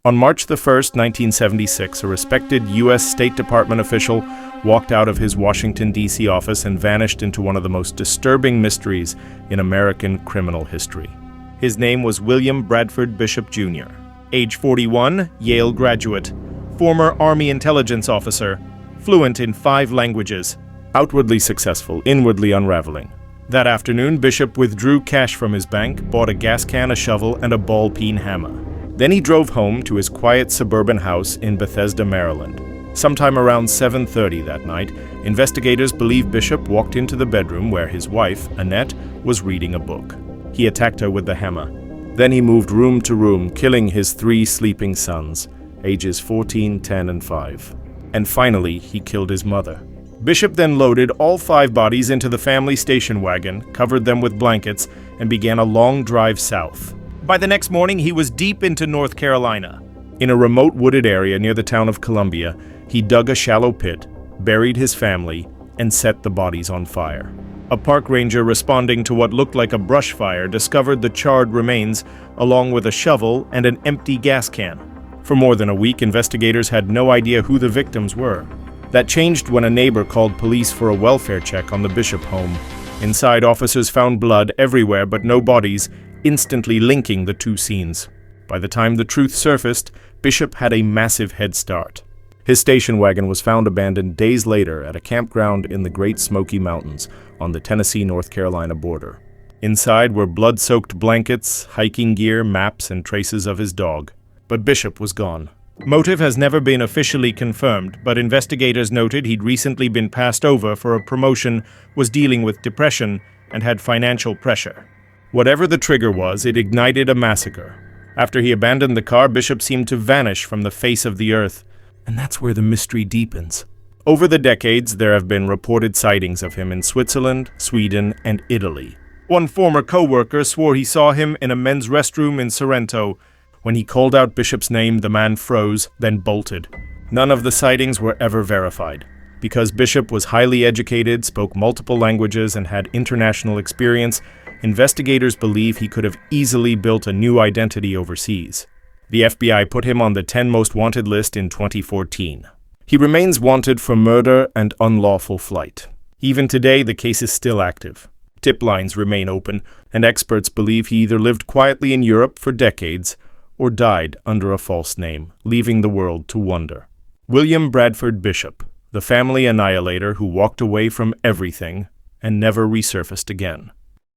On March the 1st, 1976, a respected U.S. State Department official walked out of his Washington, D.C. office and vanished into one of the most disturbing mysteries in American criminal history. His name was William Bradford Bishop Jr., age 41, Yale graduate, former Army intelligence officer, fluent in 5 languages, outwardly successful, inwardly unraveling. That afternoon, Bishop withdrew cash from his bank, bought a gas can, a shovel, and a ball-peen hammer. Then he drove home to his quiet suburban house in Bethesda, Maryland. Sometime around 7:30 that night, investigators believe Bishop walked into the bedroom where his wife, Annette, was reading a book. He attacked her with the hammer. Then he moved room to room, killing his 3 sleeping sons, ages 14, 10, and 5. And finally, he killed his mother. Bishop then loaded all 5 bodies into the family station wagon, covered them with blankets, and began a long drive south. By the next morning, he was deep into North Carolina. In a remote wooded area near the town of Columbia, he dug a shallow pit, buried his family, and set the bodies on fire. A park ranger responding to what looked like a brush fire discovered the charred remains along with a shovel and an empty gas can. For more than a week, investigators had no idea who the victims were. That changed when a neighbor called police for a welfare check on the Bishop home. Inside, officers found blood everywhere but no bodies, instantly linking the 2 scenes. By the time the truth surfaced, Bishop had a massive head start. His station wagon was found abandoned days later at a campground in the Great Smoky Mountains on the Tennessee-North Carolina border. Inside were blood-soaked blankets, hiking gear, maps, and traces of his dog. But Bishop was gone. Motive has never been officially confirmed, but investigators noted he'd recently been passed over for a promotion, was dealing with depression, and had financial pressure. Whatever the trigger was, it ignited a massacre. After he abandoned the car, Bishop seemed to vanish from the face of the earth. And that's where the mystery deepens. Over the decades, there have been reported sightings of him in Switzerland, Sweden, and Italy. One former co-worker swore he saw him in a men's restroom in Sorrento. When he called out Bishop's name, the man froze, then bolted. None of the sightings were ever verified. Because Bishop was highly educated, spoke multiple languages, and had international experience, investigators believe he could have easily built a new identity overseas. The FBI put him on the 10 most wanted list in 2014. He remains wanted for murder and unlawful flight. Even today, the case is still active. Tip lines remain open, and experts believe he either lived quietly in Europe for decades or died under a false name, leaving the world to wonder. William Bradford Bishop, the family annihilator who walked away from everything and never resurfaced again.